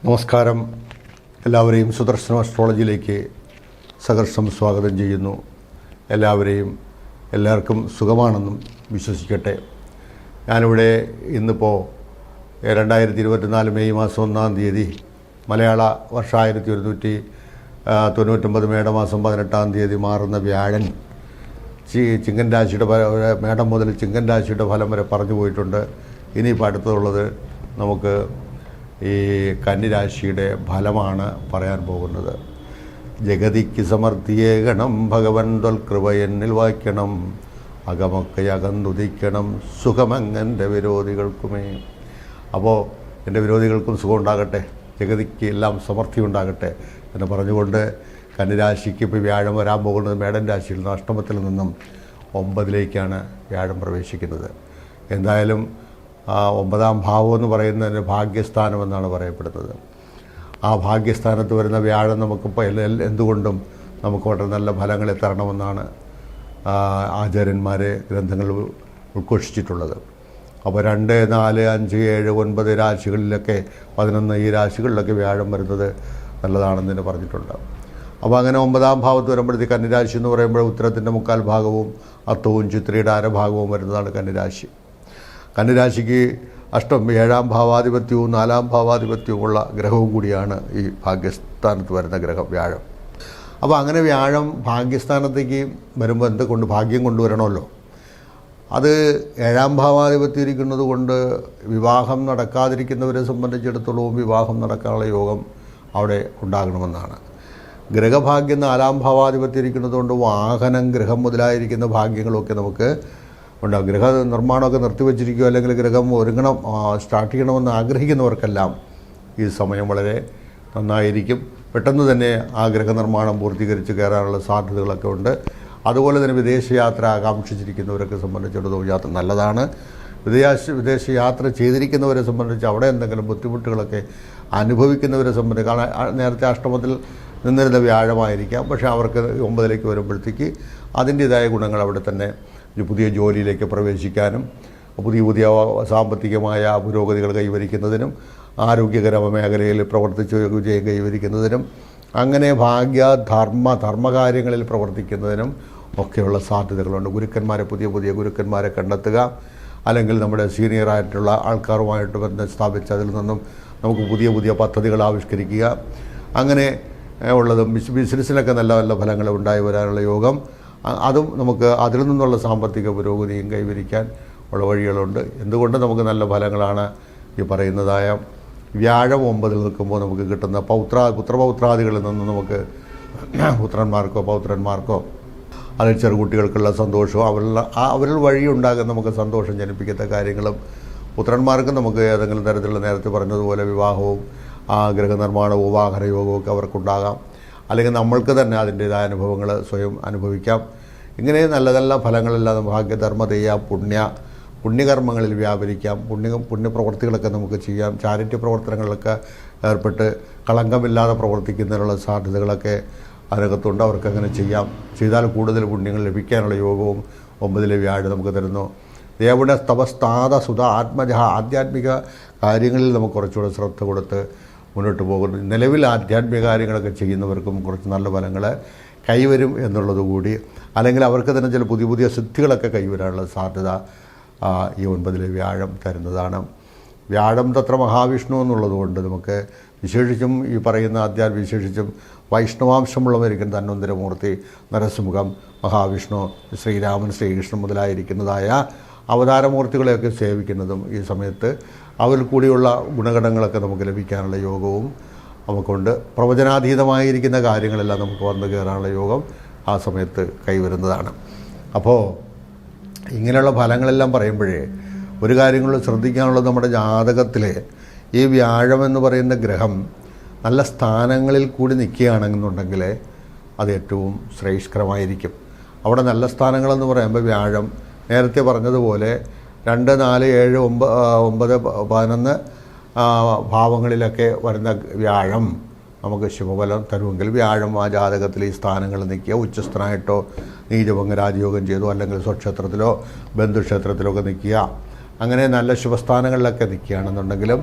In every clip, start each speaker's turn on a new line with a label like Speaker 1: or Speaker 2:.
Speaker 1: നമസ്കാരം. എല്ലാവരെയും സുദർശനം അസ്ട്രോളജിയിലേക്ക് സഹർഷം സ്വാഗതം ചെയ്യുന്നു. എല്ലാവർക്കും സുഖമാണെന്നും വിശ്വസിക്കട്ടെ. ഞാനിവിടെ ഇന്നിപ്പോൾ 2024 മെയ് മാസം 1-ാം തീയതി മലയാള വർഷം 1199 മേടമാസം 18-ാം തീയതി മാറുന്ന വ്യാഴൻ ചിങ്ങൻ രാശിയുടെ മേടം മുതൽ ചിങ്ങൻ രാശിയുടെ ഫലം വരെ പറഞ്ഞു പോയിട്ടുണ്ട്. ഇനിയിപ്പോൾ അടുത്തുള്ളത് നമുക്ക് ഈ കന്നിരാശിയുടെ ഫലമാണ് പറയാൻ പോകുന്നത്. ജഗതിക്ക് സമർത്ഥിയേകണം ഭഗവൻ ത്വൽകൃപ എന്നിൽ വായിക്കണം, അകമൊക്കെ അകന്നുദിക്കണം സുഖമങ്ങൻ്റെ വിരോധികൾക്കുമേ. അപ്പോൾ എൻ്റെ വിരോധികൾക്കും സുഖം ഉണ്ടാകട്ടെ, ജഗതിക്ക് എല്ലാം സമൃദ്ധി ഉണ്ടാകട്ടെ എന്ന് പറഞ്ഞുകൊണ്ട് കന്നിരാശിക്ക് ഇപ്പോൾ വ്യാഴം വരാൻ പോകുന്നത് മേടൻ രാശിയിൽ നിന്ന് അഷ്ടമത്തിൽ നിന്നും 9-ലേക്കാണ് വ്യാഴം പ്രവേശിക്കുന്നത്. എന്തായാലും 9-ാം ഭാവം എന്ന് പറയുന്നതിന് ഭാഗ്യസ്ഥാനം എന്നാണ് പറയപ്പെടുന്നത്. ആ ഭാഗ്യസ്ഥാനത്ത് വരുന്ന വ്യാഴം നമുക്കിപ്പോൾ എന്തുകൊണ്ടും നമുക്ക് വളരെ നല്ല ഫലങ്ങളെ തരണമെന്നാണ് ആചാര്യന്മാർ ഗ്രന്ഥങ്ങൾ ഉദ്ഘോഷിച്ചിട്ടുള്ളത്. അപ്പോൾ 2, 4, 5, 7, 9 രാശികളിലൊക്കെ 11 ഈ രാശികളിലൊക്കെ വ്യാഴം വരുന്നത് നല്ലതാണെന്ന് പറഞ്ഞിട്ടുണ്ട്. അപ്പോൾ അങ്ങനെ 9-ാം ഭാവത്ത് വരുമ്പോഴത്തേക്ക് കന്നിരാശി എന്ന് പറയുമ്പോൾ ഉത്തരത്തിൻ്റെ 3/4 ഭാഗവും അത്തവും ചിത്രയുടെ അരഭാഗവും വരുന്നതാണ് കന്നിരാശി. കന്നിരാശിക്ക് 7-ാം ഭാവാധിപത്യവും 4-ാം ഭാവാധിപത്യവുമുള്ള ഗ്രഹവും കൂടിയാണ് ഈ ഭാഗ്യസ്ഥാനത്ത് വരുന്ന ഗ്രഹം വ്യാഴം. അപ്പോൾ അങ്ങനെ വ്യാഴം ഭാഗ്യസ്ഥാനത്തേക്ക് വരുമ്പോൾ എന്തുകൊണ്ട് ഭാഗ്യം കൊണ്ടുവരണമല്ലോ. അത് 7-ാം ഭാവാധിപത്യം ഇരിക്കുന്നത് കൊണ്ട് വിവാഹം നടക്കാതിരിക്കുന്നവരെ സംബന്ധിച്ചിടത്തോളം വിവാഹം നടക്കാനുള്ള യോഗം അവിടെ ഉണ്ടാകണമെന്നാണ്. ഗ്രഹഭാഗ്യം 4-ാം ഭാവാധിപത്യം ഇരിക്കുന്നത് കൊണ്ട് വാഹനം, ഗൃഹം മുതലായിരിക്കുന്ന ഭാഗ്യങ്ങളൊക്കെ നമുക്ക് ഉണ്ടാകും. ഗൃഹ നിർമ്മാണമൊക്കെ നിർത്തിവെച്ചിരിക്കുകയോ അല്ലെങ്കിൽ ഗൃഹം സ്റ്റാർട്ട് ചെയ്യണമെന്ന് ആഗ്രഹിക്കുന്നവർക്കെല്ലാം ഈ സമയം വളരെ നന്നായിരിക്കും. പെട്ടെന്ന് തന്നെ ആ ഗൃഹനിർമ്മാണം പൂർത്തീകരിച്ച് കയറാനുള്ള സാധ്യതകളൊക്കെ ഉണ്ട്. അതുപോലെ തന്നെ വിദേശയാത്ര ആകാംക്ഷിച്ചിരിക്കുന്നവരൊക്കെ സംബന്ധിച്ചിടത്തോളം യാത്ര നല്ലതാണ്. വിദേശയാത്ര ചെയ്തിരിക്കുന്നവരെ സംബന്ധിച്ച് അവിടെ എന്തെങ്കിലും ബുദ്ധിമുട്ടുകളൊക്കെ അനുഭവിക്കുന്നവരെ സംബന്ധിച്ച്, കാരണം നേരത്തെ അഷ്ടമത്തിൽ നിന്നിരുന്ന വ്യാഴമായിരിക്കാം, പക്ഷേ അവർക്ക് 9-ലേക്ക് വരുമ്പോഴത്തേക്ക് അതിൻ്റേതായ ഗുണങ്ങൾ അവിടെ തന്നെ പുതിയ ജോലിയിലേക്ക് പ്രവേശിക്കാനും പുതിയ സാമ്പത്തികമായ പുരോഗതികൾ കൈവരിക്കുന്നതിനും ആരോഗ്യകര മേഖലയിൽ പ്രവർത്തിച്ച് വിജയം കൈവരിക്കുന്നതിനും അങ്ങനെ ധർമ്മകാര്യങ്ങളിൽ പ്രവർത്തിക്കുന്നതിനും ഒക്കെയുള്ള സാധ്യതകളുണ്ട്. പുതിയ ഗുരുക്കന്മാരെ കണ്ടെത്തുക, അല്ലെങ്കിൽ നമ്മുടെ സീനിയറായിട്ടുള്ള ആൾക്കാരുമായിട്ട് ബന്ധം സ്ഥാപിച്ച് അതിൽ നിന്നും നമുക്ക് പുതിയ പദ്ധതികൾ ആവിഷ്കരിക്കുക, അങ്ങനെ ഉള്ളതും ബിസിനസ്സിലൊക്കെ നല്ല നല്ല ഫലങ്ങൾ ഉണ്ടായി വരാനുള്ള യോഗം, അതും നമുക്ക് അതിൽ നിന്നുള്ള സാമ്പത്തിക പുരോഗതിയും കൈവരിക്കാൻ ഉള്ള വഴികളുണ്ട്. എന്തുകൊണ്ട് നമുക്ക് നല്ല ഫലങ്ങളാണ് ഈ പറയുന്നതായ വ്യാഴം 9-ൽ നിൽക്കുമ്പോൾ നമുക്ക് കിട്ടുന്ന പുത്രപൗത്രാദികളിൽ നിന്ന് നമുക്ക് പൗത്രന്മാർക്കോ അല്ലെങ്കിൽ ചെറുകുട്ടികൾക്കുള്ള സന്തോഷവും അവരിൽ വഴിയുണ്ടാകുന്ന നമുക്ക് സന്തോഷം ജനിപ്പിക്കുന്ന കാര്യങ്ങളും, പുത്രന്മാർക്ക് നമുക്ക് ഏതെങ്കിലും തരത്തിലുള്ള നേരത്തെ പറഞ്ഞതുപോലെ വിവാഹവും ഗൃഹനിർമ്മാണവും വാഹനയോഗവും ഒക്കെ അവർക്കുണ്ടാകാം, അല്ലെങ്കിൽ നമ്മൾക്ക് തന്നെ അതിൻ്റേതായ അനുഭവങ്ങൾ സ്വയം അനുഭവിക്കാം. ഇങ്ങനെ നല്ല നല്ല ഫലങ്ങളെല്ലാം ഭാഗ്യധർമ്മ ചെയ്യാം, പുണ്യകർമ്മങ്ങളിൽ വ്യാപരിക്കാം, പുണ്യപ്രവർത്തികളൊക്കെ നമുക്ക് ചെയ്യാം, ചാരിറ്റി പ്രവർത്തനങ്ങളിലൊക്കെ ഏർപ്പെട്ട് കളങ്കമില്ലാതെ പ്രവർത്തിക്കുന്നതിനുള്ള സാധ്യതകളൊക്കെ അതിനകത്തുണ്ട്. അവർക്കങ്ങനെ ചെയ്താൽ കൂടുതൽ പുണ്യങ്ങൾ ലഭിക്കാനുള്ള യോഗവും 9-ലെ വ്യാഴം നമുക്ക് തരുന്നു. ദേവയുടെ തപസ്താത സുത ആത്മജ ആധ്യാത്മിക കാര്യങ്ങളിൽ നമുക്ക് കുറച്ചുകൂടെ ശ്രദ്ധ കൊടുത്ത് മുന്നോട്ട് പോകുന്നു. നിലവിൽ ആധ്യാത്മിക കാര്യങ്ങളൊക്കെ ചെയ്യുന്നവർക്കും കുറച്ച് നല്ല ഫലങ്ങൾ കൈവരും എന്നുള്ളതുകൂടി, അല്ലെങ്കിൽ അവർക്ക് തന്നെ ചില പുതിയ സിദ്ധികളൊക്കെ കൈവരാനുള്ള സാധ്യത ഈ 9-ലെ വ്യാഴം തരുന്നതാണ്. വ്യാഴം തത്ര മഹാവിഷ്ണു എന്നുള്ളതുകൊണ്ട് നമുക്ക് വിശേഷിച്ചും ഈ പറയുന്ന വിശേഷിച്ചും വൈഷ്ണവാംശമുള്ളവരിക്കും ധന്വന്തരമൂർത്തി, നരസിംഹം, മഹാവിഷ്ണു, ശ്രീരാമൻ, ശ്രീകൃഷ്ണൻ മുതലായിരിക്കുന്നതായ അവതാരമൂർത്തികളെയൊക്കെ സേവിക്കുന്നതും ഈ സമയത്ത് അവരിൽ കൂടിയുള്ള ഗുണഗണങ്ങളൊക്കെ നമുക്ക് ലഭിക്കാനുള്ള യോഗവും നമുക്കുണ്ട്. പ്രവചനാതീതമായിരിക്കുന്ന കാര്യങ്ങളെല്ലാം നമുക്ക് വന്നു കയറാനുള്ള യോഗം ആ സമയത്ത് കൈവരുന്നതാണ്. അപ്പോൾ ഇങ്ങനെയുള്ള ഫലങ്ങളെല്ലാം പറയുമ്പോഴേ ഒരു കാര്യങ്ങളിൽ ശ്രദ്ധിക്കാനുള്ളത്, നമ്മുടെ ജാതകത്തിലെ ഈ വ്യാഴം എന്ന് പറയുന്ന ഗ്രഹം നല്ല സ്ഥാനങ്ങളിൽ കൂടി നിൽക്കുകയാണെന്നുണ്ടെങ്കിൽ അത് ഏറ്റവും ശ്രേഷ്ഠകരമായിരിക്കും. അവിടെ നല്ല സ്ഥാനങ്ങളെന്ന് പറയുമ്പോൾ വ്യാഴം നേരത്തെ പറഞ്ഞതുപോലെ 2, 4, 7, 9, 11 ഭാവങ്ങളിലൊക്കെ വരുന്ന വ്യാഴം നമുക്ക് ശുഭഫലം തരുമെങ്കിൽ വ്യാഴം ആ ജാതകത്തിൽ ഈ സ്ഥാനങ്ങളിൽ നിൽക്കുക, ഉച്ചസ്ഥനായിട്ടോ നീചഭംഗ രാജയോഗം ചെയ്തോ അല്ലെങ്കിൽ സ്വക്ഷേത്രത്തിലോ ബന്ധുക്ഷേത്രത്തിലോ ഒക്കെ നിൽക്കുക, അങ്ങനെ നല്ല ശുഭസ്ഥാനങ്ങളിലൊക്കെ നിൽക്കുകയാണെന്നുണ്ടെങ്കിലും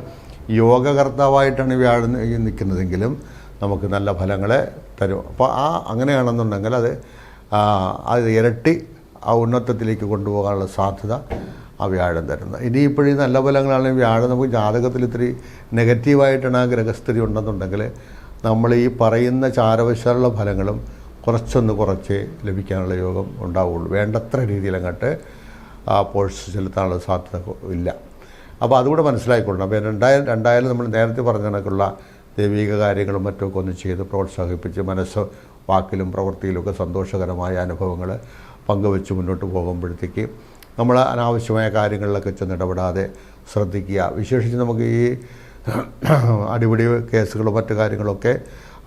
Speaker 1: യോഗകർത്താവായിട്ടാണ് വ്യാഴം നിൽക്കുന്നതെങ്കിലും നമുക്ക് നല്ല ഫലങ്ങളെ തരും. അപ്പോൾ അങ്ങനെയാണെന്നുണ്ടെങ്കിൽ അത് ഇരട്ടി ആ ഉന്നതത്തിലേക്ക് കൊണ്ടുപോകാനുള്ള സാധ്യത ആ വ്യാഴം തരുന്നത്. ഇനിയിപ്പോഴും നല്ല ഫലങ്ങളാണെങ്കിൽ വ്യാഴം നമുക്ക് ജാതകത്തിൽ ഇത്തിരി നെഗറ്റീവായിട്ടാണ് ആ ഗ്രഹസ്ഥിതി ഉണ്ടെന്നുണ്ടെങ്കിൽ നമ്മൾ ഈ പറയുന്ന ചാരവശാലുള്ള ഫലങ്ങളും കുറച്ചേ ലഭിക്കാനുള്ള യോഗം ഉണ്ടാവുള്ളൂ. വേണ്ടത്ര രീതിയിൽ അങ്ങോട്ട് പോഴ്സ് ചെലുത്താനുള്ള സാധ്യത ഇല്ല. അപ്പോൾ അതുകൂടെ മനസ്സിലായിക്കൊള്ളണം. അപ്പോൾ രണ്ടായാലും നമ്മൾ നേരത്തെ പറഞ്ഞ കണക്കുള്ള ദൈവിക കാര്യങ്ങളും മറ്റുമൊക്കെ ഒന്ന് ചെയ്ത് പ്രോത്സാഹിപ്പിച്ച് മനസ്സ് വാക്കിലും പ്രവൃത്തിയിലുമൊക്കെ സന്തോഷകരമായ അനുഭവങ്ങൾ പങ്കുവെച്ച് മുന്നോട്ട് പോകുമ്പോഴത്തേക്ക് നമ്മൾ അനാവശ്യമായ കാര്യങ്ങളിലൊക്കെ ചെന്നിടപെടാതെ ശ്രദ്ധിക്കുക. വിശേഷിച്ച് നമുക്ക് ഈ അടിപിടി കേസുകളും മറ്റു കാര്യങ്ങളൊക്കെ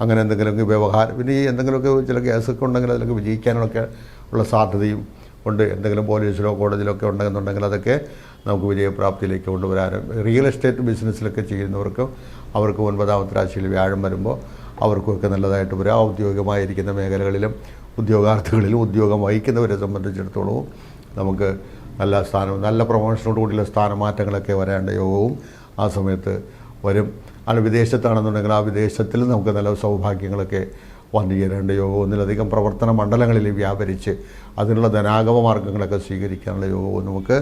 Speaker 1: അങ്ങനെ എന്തെങ്കിലുമൊക്കെ വ്യവഹാരം പിന്നെ ഈ എന്തെങ്കിലുമൊക്കെ ചില കേസൊക്കെ ഉണ്ടെങ്കിൽ അതിലൊക്കെ വിജയിക്കാനൊക്കെ ഉള്ള സാധ്യതയും ഉണ്ട്. എന്തെങ്കിലും പോലീസിലോ കോടതിയിലോ ഒക്കെ ഉണ്ടെന്നുണ്ടെങ്കിൽ അതൊക്കെ നമുക്ക് വിജയപ്രാപ്തിയിലേക്ക് കൊണ്ടുവരാനും റിയൽ എസ്റ്റേറ്റ് ബിസിനസ്സിലൊക്കെ ചെയ്യുന്നവർക്കും അവർക്ക് 9ാമത്തെ രാശിയിൽ വ്യാഴം വരുമ്പോൾ അവർക്കൊക്കെ നല്ലതായിട്ട് വരും. ഔദ്യോഗികമായിരിക്കുന്ന മേഖലകളിലും ഉദ്യോഗാർത്ഥികളിലും ഉദ്യോഗം വഹിക്കുന്നവരെ സംബന്ധിച്ചിടത്തോളവും നമുക്ക് നല്ല നല്ല പ്രൊമോഷനോട് കൂടിയുള്ള സ്ഥാനമാറ്റങ്ങളൊക്കെ വരേണ്ട യോഗവും ആ സമയത്ത് വരും. ആണ് വിദേശത്താണെന്നുണ്ടെങ്കിൽ ആ വിദേശത്തിൽ നമുക്ക് നല്ല സൗഭാഗ്യങ്ങളൊക്കെ വന്നു ചേരേണ്ട യോഗം ഒന്നിലധികം പ്രവർത്തന മണ്ഡലങ്ങളിൽ വ്യാപരിച്ച് അതിനുള്ള ധനാഗമ മാർഗങ്ങളൊക്കെ സ്വീകരിക്കാനുള്ള യോഗവും നമുക്ക്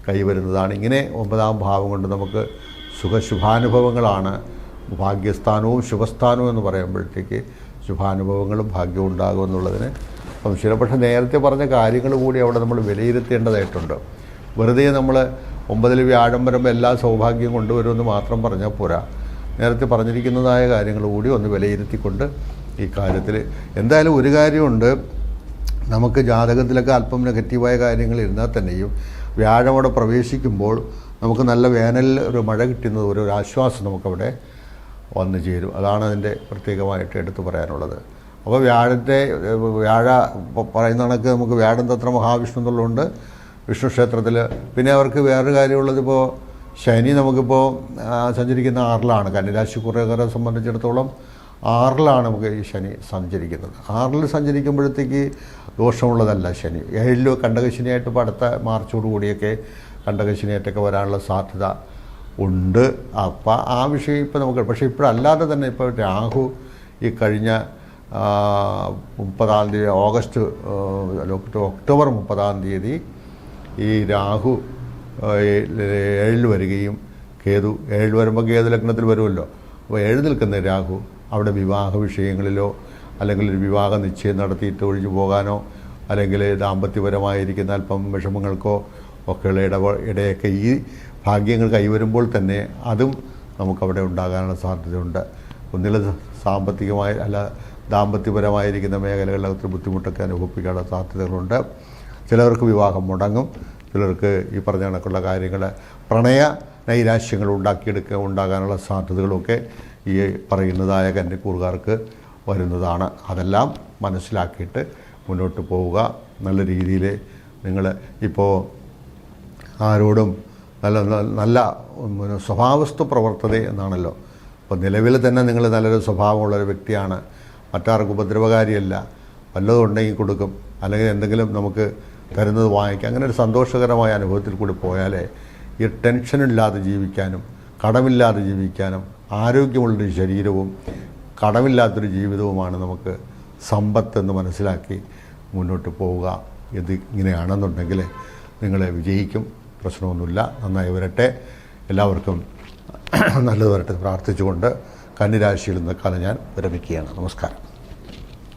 Speaker 1: കൈവരുന്നതാണ്. ഇങ്ങനെ 9ാം ഭാവം കൊണ്ട് നമുക്ക് ശുഭാനുഭവങ്ങളാണ്. ഭാഗ്യസ്ഥാനവും ശുഭസ്ഥാനവും എന്ന് പറയുമ്പോഴത്തേക്ക് ശുഭാനുഭവങ്ങളും ഭാഗ്യവും ഉണ്ടാകും എന്നുള്ളതിന് സംശയം. പക്ഷേ നേരത്തെ പറഞ്ഞ കാര്യങ്ങൾ കൂടി അവിടെ നമ്മൾ വിലയിരുത്തേണ്ടതായിട്ടുണ്ട്. വെറുതെ നമ്മൾ 9ൽ വ്യാഴം വരുമ്പോൾ എല്ലാ സൗഭാഗ്യം കൊണ്ടുവരുമെന്ന് മാത്രം പറഞ്ഞാൽ പോരാ. നേരത്തെ പറഞ്ഞിരിക്കുന്നതായ കാര്യങ്ങൾ കൂടി ഒന്ന് വിലയിരുത്തിക്കൊണ്ട് ഈ കാര്യത്തിൽ എന്തായാലും ഒരു കാര്യമുണ്ട്, നമുക്ക് ജാതകത്തിലൊക്കെ അല്പം നെഗറ്റീവായ കാര്യങ്ങൾ ഇരുന്നാൽ തന്നെയും വ്യാഴം അവിടെ പ്രവേശിക്കുമ്പോൾ നമുക്ക് നല്ല വേനലിൽ ഒരു മഴ കിട്ടുന്നത് ഒരു ആശ്വാസം നമുക്കവിടെ വന്നു ചേരും. അതാണ് അതിൻ്റെ പ്രത്യേകമായിട്ട് എടുത്തു പറയാനുള്ളത്. അപ്പോൾ വ്യാഴ പറയുന്ന കണക്ക് നമുക്ക് വ്യാഴം തത്ര മഹാവിഷ്ണു എന്നുള്ളതുകൊണ്ട് വിഷ്ണു ക്ഷേത്രത്തിൽ പിന്നെ അവർക്ക് വേറൊരു കാര്യമുള്ളത്, ഇപ്പോൾ ശനി നമുക്കിപ്പോൾ സഞ്ചരിക്കുന്ന 6ലാണ്. കന്നിരാശിക്കുറേക്കാരെ സംബന്ധിച്ചിടത്തോളം 6ലാണ് നമുക്ക് ഈ ശനി സഞ്ചരിക്കുന്നത്. 6ൽ സഞ്ചരിക്കുമ്പോഴത്തേക്ക് ദോഷമുള്ളതല്ല ശനി. 7ൽ കണ്ടകശനിയായിട്ട് ഇപ്പോൾ അടുത്ത മാർച്ചോടുകൂടിയൊക്കെ കണ്ടകശനിയായിട്ടൊക്കെ വരാനുള്ള സാധ്യത ഉണ്ട്. അപ്പോൾ ആ വിഷയം ഇപ്പോൾ നമുക്ക് പക്ഷേ ഇപ്പോഴല്ലാതെ തന്നെ ഇപ്പോൾ രാഹു ഈ കഴിഞ്ഞ 30ാം തീയതി ഒക്ടോബർ 30ാം തീയതി ഈ രാഹു 7ൽ വരികയും കേതു 7ൽ വരുമ്പോൾ കേതു ലഗ്നത്തിൽ വരുമല്ലോ. അപ്പോൾ 7 നിൽക്കുന്ന രാഹു അവിടെ വിവാഹ വിഷയങ്ങളിലോ അല്ലെങ്കിൽ ഒരു വിവാഹ നിശ്ചയം നടത്തിയിട്ട് ഒഴിഞ്ഞു പോകാനോ അല്ലെങ്കിൽ ദാമ്പത്യപരമായിരിക്കുന്ന അല്പം വിഷമങ്ങൾക്കോ ഒക്കെയുള്ള ഇടയൊക്കെ ഈ ഭാഗ്യങ്ങൾ കൈവരുമ്പോൾ തന്നെ അതും നമുക്കവിടെ ഉണ്ടാകാനുള്ള സാധ്യതയുണ്ട്. ഒന്നിൽ സാമ്പത്തികമായ ദാമ്പത്യപരമായിരിക്കുന്ന മേഖലകളിലകത്ത് ബുദ്ധിമുട്ടൊക്കെ അനുഭവിക്കാനുള്ള സാധ്യതകളുണ്ട്. ചിലർക്ക് വിവാഹം മുടങ്ങും, ചിലർക്ക് ഈ പറഞ്ഞ കണക്കുള്ള കാര്യങ്ങൾ പ്രണയ നൈരാശ്യങ്ങൾ ഉണ്ടാകാനുള്ള സാധ്യതകളൊക്കെ ഈ പറയുന്നതായ കന്നിക്കൂറുകാർക്ക് വരുന്നതാണ്. അതെല്ലാം മനസ്സിലാക്കിയിട്ട് മുന്നോട്ട് പോവുക. നല്ല രീതിയിൽ നിങ്ങൾ ഇപ്പോൾ ആരോടും നല്ല സ്വഭാവസ്ഥ പ്രവർത്തത എന്നാണല്ലോ. അപ്പോൾ നിലവിൽ തന്നെ നിങ്ങൾ നല്ലൊരു സ്വഭാവമുള്ളൊരു വ്യക്തിയാണ്, മറ്റാർക്കും ഉപദ്രവകാരിയല്ല. വല്ലതും ഉണ്ടെങ്കിൽ കൊടുക്കും, അല്ലെങ്കിൽ എന്തെങ്കിലും നമുക്ക് തരുന്നത് വാങ്ങിക്കാം. അങ്ങനെ ഒരു സന്തോഷകരമായ അനുഭവത്തിൽ കൂടി പോയാലേ ഈ ടെൻഷനില്ലാതെ ജീവിക്കാനും കടമില്ലാതെ ജീവിക്കാനും ആരോഗ്യമുള്ളൊരു ശരീരവും കടമില്ലാത്തൊരു ജീവിതവുമാണ് നമുക്ക് സമ്പത്തെന്ന് മനസ്സിലാക്കി മുന്നോട്ട് പോവുക. ഇത് ഇങ്ങനെയാണെന്നുണ്ടെങ്കിൽ നിങ്ങൾ വിജയിക്കും, പ്രശ്നമൊന്നുമില്ല. നന്നായി വരട്ടെ, എല്ലാവർക്കും നല്ലത് വരട്ടെ പ്രാർത്ഥിച്ചുകൊണ്ട് കന്നിരാശിയിൽ നിൽക്കാതെ ഞാൻ വിരമിക്കുകയാണ്. നമസ്കാരം.